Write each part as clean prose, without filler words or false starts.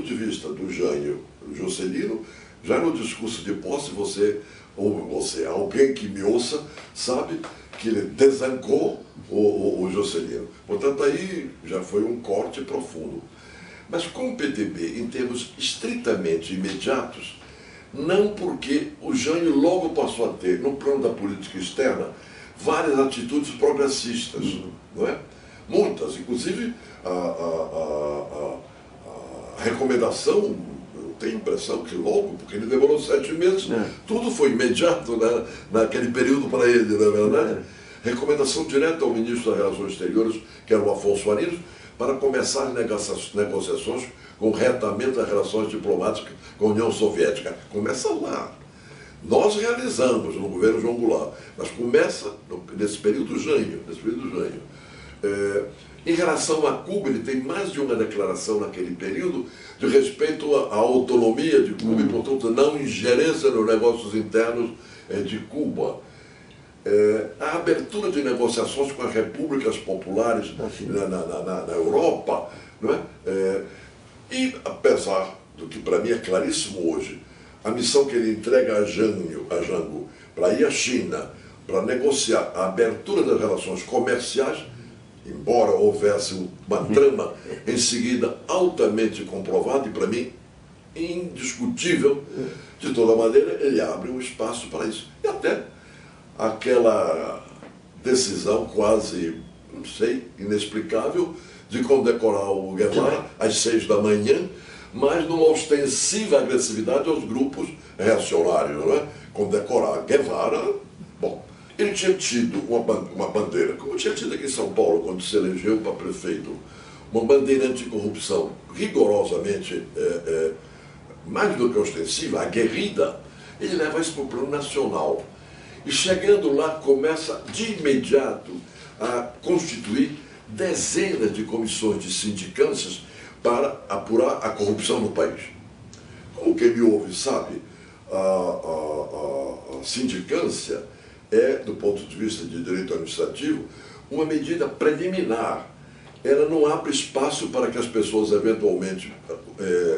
de vista do Jânio Juscelino, já no discurso de posse, você, alguém que me ouça, sabe que ele desancou o Juscelino. Portanto, aí já foi um corte profundo. Mas com o PTB, em termos estritamente imediatos, não, porque o Jânio logo passou a ter, no plano da política externa, várias atitudes progressistas, não é? Muitas, inclusive a recomendação, eu tenho a impressão que logo, porque ele demorou 7 meses, tudo foi imediato, né, naquele período para ele, não é verdade? Recomendação direta ao ministro das Relações Exteriores, que era o Afonso Arinos, para começar as negociações com o reatamento das relações diplomáticas com a União Soviética. Começa lá. Nós realizamos no governo João Goulart, mas começa nesse período Jânio. Em relação a Cuba, ele tem mais de uma declaração naquele período de respeito à autonomia de Cuba e, portanto, não ingerência nos negócios internos de Cuba. A abertura de negociações com as repúblicas populares na Europa, não é? E apesar do que para mim é claríssimo hoje, a missão que ele entrega a Jango para ir à China, para negociar a abertura das relações comerciais, embora houvesse uma trama em seguida altamente comprovada e para mim indiscutível, de toda maneira ele abre um espaço para isso. E até aquela decisão quase, não sei, inexplicável, de condecorar o Guevara às 6 da manhã, mas numa ostensiva agressividade aos grupos reacionários, não é? Condecorar Guevara. Bom, ele tinha tido uma bandeira, como tinha tido aqui em São Paulo, quando se elegeu para prefeito, uma bandeira anticorrupção rigorosamente, mais do que ostensiva, aguerrida. Ele leva isso para o plano nacional. E chegando lá, começa de imediato a constituir dezenas de comissões de sindicâncias para apurar a corrupção no país. Como quem me ouve sabe, a sindicância é, do ponto de vista de direito administrativo, uma medida preliminar. Ela não abre espaço para que as pessoas eventualmente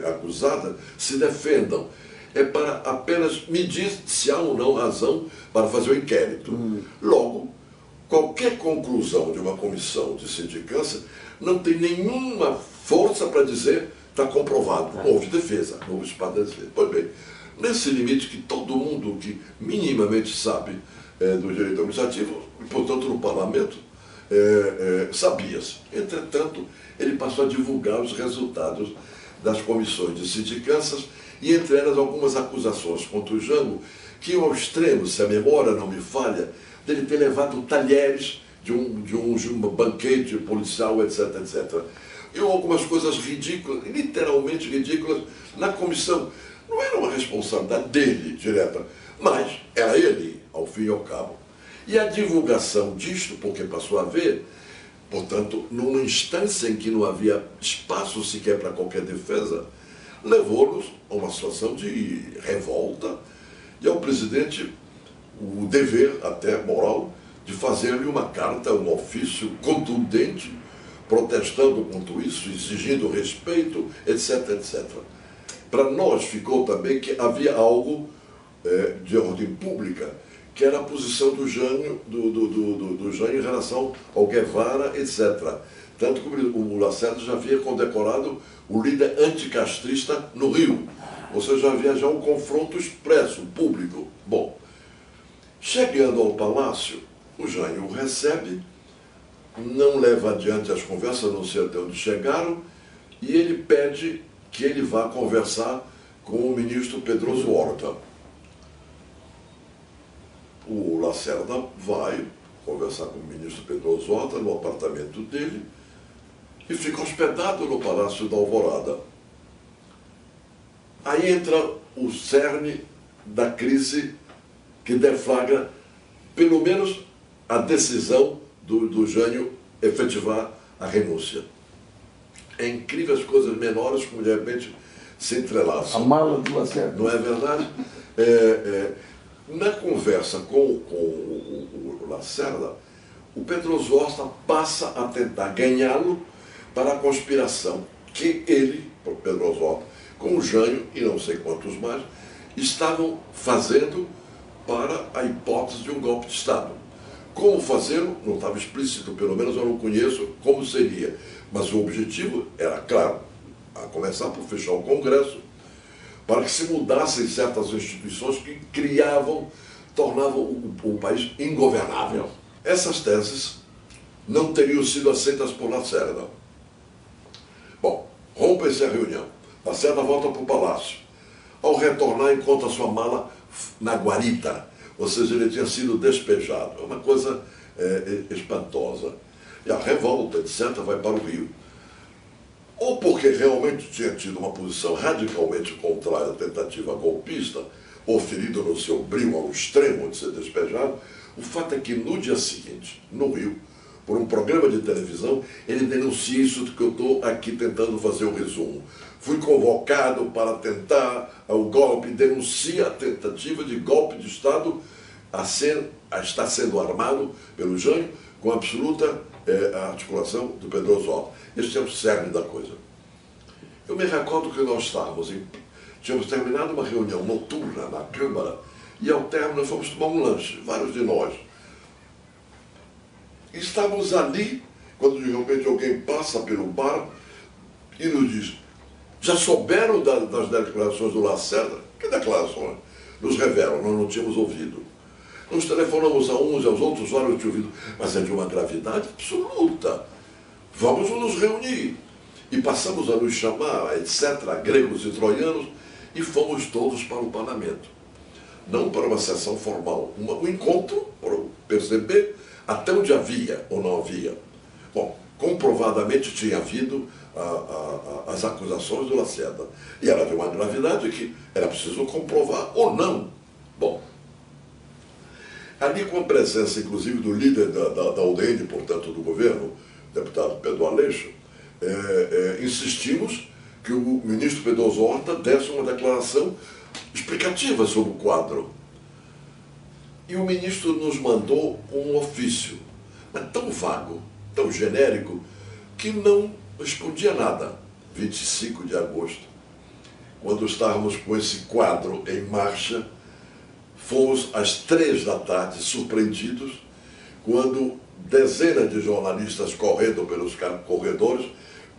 acusadas se defendam. É para apenas medir se há ou não razão para fazer o inquérito. Logo, qualquer conclusão de uma comissão de sindicância não tem nenhuma força para dizer está comprovado, não houve defesa, não houve espaço de defesa. Pois bem, nesse limite que todo mundo que minimamente sabe do direito administrativo, e portanto no parlamento, sabia-se. Entretanto, ele passou a divulgar os resultados das comissões de sindicâncias e entre elas algumas acusações contra o Jango, que iam ao extremo, se a memória não me falha, dele ter levado talheres de um banquete policial, etc, etc. E algumas coisas ridículas, literalmente ridículas, na comissão. Não era uma responsabilidade dele, direta, mas era ele, ao fim e ao cabo. E a divulgação disto, porque passou a haver, portanto, numa instância em que não havia espaço sequer para qualquer defesa, levou-nos a uma situação de revolta e ao presidente o dever, até moral, de fazer-lhe uma carta, um ofício contundente, protestando contra isso, exigindo respeito, etc, etc. Para nós ficou também que havia algo de ordem pública, que era a posição do Jânio, do Jânio em relação ao Guevara, etc. Tanto que o Lacerda já havia condecorado o líder anticastrista no Rio. Ou seja, havia já um confronto expresso, público. Bom, chegando ao palácio, o Jânio o recebe, não leva adiante as conversas, não sei até onde chegaram, e ele pede que ele vá conversar com o ministro Pedroso Horta. O Lacerda vai conversar com o ministro Pedroso Horta no apartamento dele e fica hospedado no Palácio da Alvorada. Aí entra o cerne da crise que deflagra, pelo menos, a decisão do Jânio efetivar a renúncia. É incrível as coisas menores como de repente se entrelaçam. A mala do Lacerda. Não é verdade? Na conversa com o Lacerda, o Pedroso Horta passa a tentar ganhá-lo para a conspiração que ele, Pedroso Horta, com o Jânio e não sei quantos mais, estavam fazendo para a hipótese de um golpe de Estado. Como fazer, não estava explícito, pelo menos eu não conheço como seria. Mas o objetivo era, claro, a começar por fechar o Congresso, para que se mudassem certas instituições que tornavam o país ingovernável. Essas teses não teriam sido aceitas por Lacerda. Bom, rompe-se a reunião. Lacerda volta para o palácio. Ao retornar, encontra sua mala na guarita, ou seja, ele tinha sido despejado. É uma coisa espantosa. E a revolta, etc., vai para o Rio. Ou porque realmente tinha tido uma posição radicalmente contrária à tentativa golpista, ou ferido no seu brio ao extremo de ser despejado, o fato é que no dia seguinte, no Rio, por um programa de televisão, ele denuncia isso que eu estou aqui tentando fazer o resumo. Fui convocado para tentar o golpe, denuncia a tentativa de golpe de Estado a estar sendo armado pelo Jânio com absoluta articulação do Pedroso Horta. Este é o cerne da coisa. Eu me recordo que nós tínhamos terminado uma reunião noturna na Câmara e ao término fomos tomar um lanche, vários de nós. Estávamos ali, quando de repente alguém passa pelo bar e nos diz: já souberam das declarações do Lacerda? Que declarações? Nos revelam, nós não tínhamos ouvido. Nos telefonamos a uns e aos outros, vários tinham ouvido, mas é de uma gravidade absoluta. Vamos nos reunir. E passamos a nos chamar, etc., gregos e troianos, e fomos todos para o parlamento. Não para uma sessão formal, um encontro, para perceber até onde havia ou não havia. Bom, comprovadamente tinha havido as acusações do Lacerda. E era de uma gravidade que era preciso comprovar ou não. Bom, ali com a presença, inclusive, do líder da UDN, portanto, do governo, deputado Pedro Aleixo, insistimos que o ministro Pedroso Horta desse uma declaração explicativa sobre o quadro. E o ministro nos mandou um ofício, mas tão vago, tão genérico, que não respondia nada. 25 de agosto, quando estávamos com esse quadro em marcha, fomos às 3 da tarde surpreendidos, quando dezenas de jornalistas correndo pelos corredores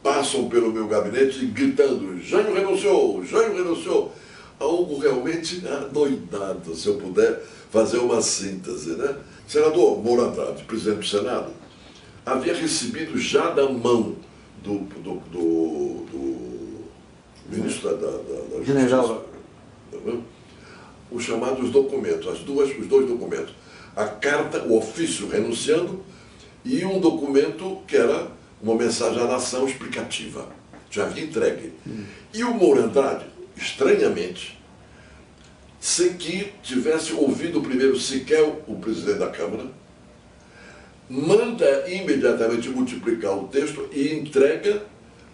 passam pelo meu gabinete gritando: Jânio renunciou, Jânio renunciou. Algo realmente adoidado, se eu puder fazer uma síntese, né? O senador Moura Andrade, presidente do Senado, havia recebido já da mão do ministro da Justiça, os chamados documentos, os dois documentos. A carta, o ofício renunciando e um documento que era uma mensagem à nação explicativa. Já havia entregue. E o Moura Andrade, estranhamente, sem que tivesse ouvido primeiro sequer o presidente da Câmara, manda imediatamente multiplicar o texto e entrega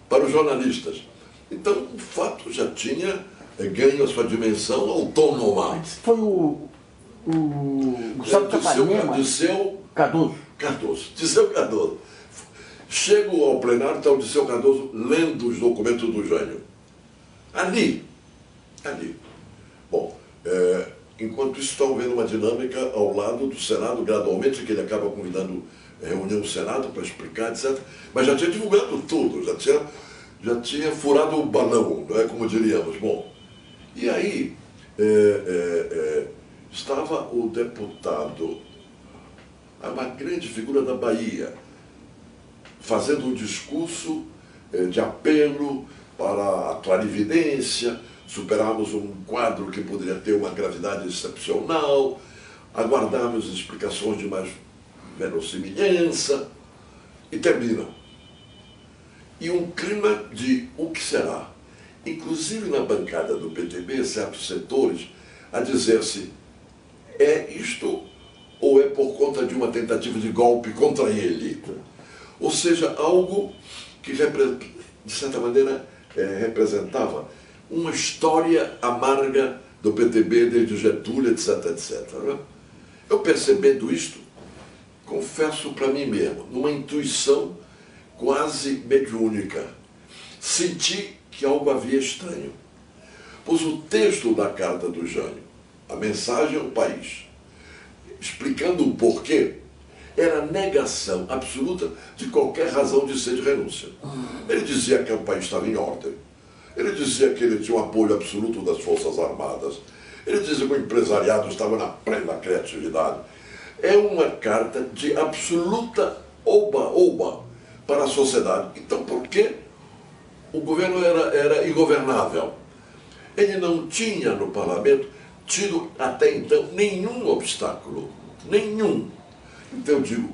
para os jornalistas. Então, o fato já tinha ganho a sua dimensão autônoma. Foi o Gustavo Capanema? Disseu Cardoso. Disseu Cardoso. Chego ao plenário, está o Disseu Cardoso lendo os documentos do Jânio. Ali. Bom, enquanto isso, está havendo uma dinâmica ao lado do Senado, gradualmente, que ele acaba convidando reunião do Senado para explicar, etc. Mas já tinha divulgado tudo, já tinha furado o balão, não é, como diríamos. Bom, e aí estava o deputado, uma grande figura da Bahia, fazendo um discurso de apelo para a clarividência, superarmos um quadro que poderia ter uma gravidade excepcional, aguardarmos explicações de mais verossimilhança, e termina. E um clima de o que será? Inclusive na bancada do PTB, certos setores, a dizer-se: é isto ou é por conta de uma tentativa de golpe contra ele? Ou seja, algo que, de certa maneira, representava uma história amarga do PTB desde Getúlio, etc, etc. Né? Eu, percebendo isto, confesso para mim mesmo, numa intuição quase mediúnica, senti que algo havia estranho. Pois o texto da carta do Jânio, a mensagem ao país, explicando o porquê, era a negação absoluta de qualquer razão de ser de renúncia. Ele dizia que o país estava em ordem. Ele dizia que ele tinha o apoio absoluto das Forças Armadas. Ele dizia que o empresariado estava na plena criatividade. É uma carta de absoluta oba-oba para a sociedade. Então, por que o governo era ingovernável? Ele não tinha no parlamento tido até então nenhum obstáculo. Nenhum. Então eu digo,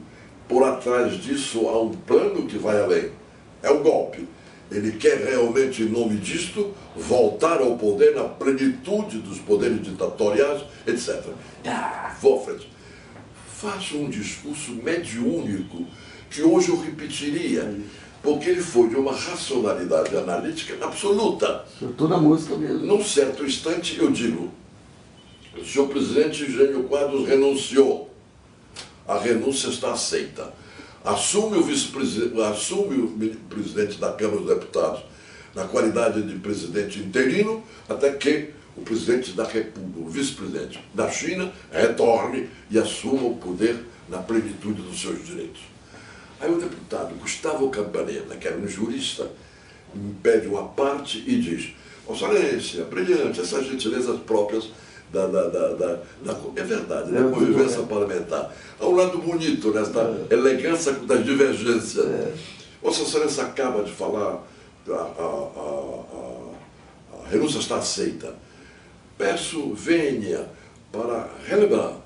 por atrás disso há um plano que vai além. É um golpe. Ele quer realmente, em nome disto, voltar ao poder na plenitude dos poderes ditatoriais, etc. Vou à frente. Faço um discurso mediúnico que hoje eu repetiria, porque ele foi de uma racionalidade analítica absoluta. Toda a música mesmo. Num certo instante eu digo, o senhor presidente Jânio Quadros renunciou. A renúncia está aceita. Assume o presidente da Câmara dos Deputados na qualidade de presidente interino, até que o presidente da República, o vice-presidente da China, retorne e assuma o poder na plenitude dos seus direitos. Aí o deputado Gustavo Campanella, que era um jurista, me pede uma parte e diz: Vossa Excelência, brilhante, essas gentilezas próprias é verdade, da convivência parlamentar. Há um lado bonito nesta elegância das divergências. Vossa Excelência acaba de falar, a renúncia está aceita. Peço vênia para relembrar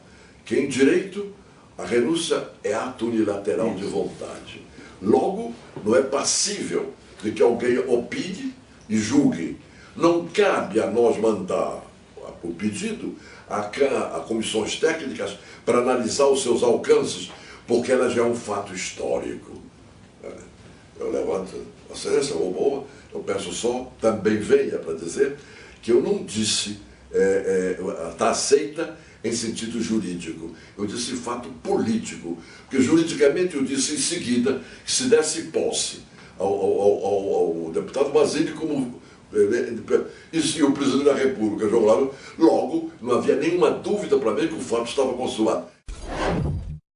que em direito a renúncia é ato unilateral de vontade. Logo, não é passível de que alguém opine e julgue. Não cabe a nós mandar o pedido a comissões técnicas para analisar os seus alcances, porque ela já é um fato histórico. Eu levanto a excelência, boa, eu peço só, também venha para dizer que eu não disse está aceita em sentido jurídico. Eu disse fato político, porque juridicamente eu disse em seguida que se desse posse ao deputado Basílio como e o presidente da República, João Lalo, logo não havia nenhuma dúvida para mim que o fato estava consumado.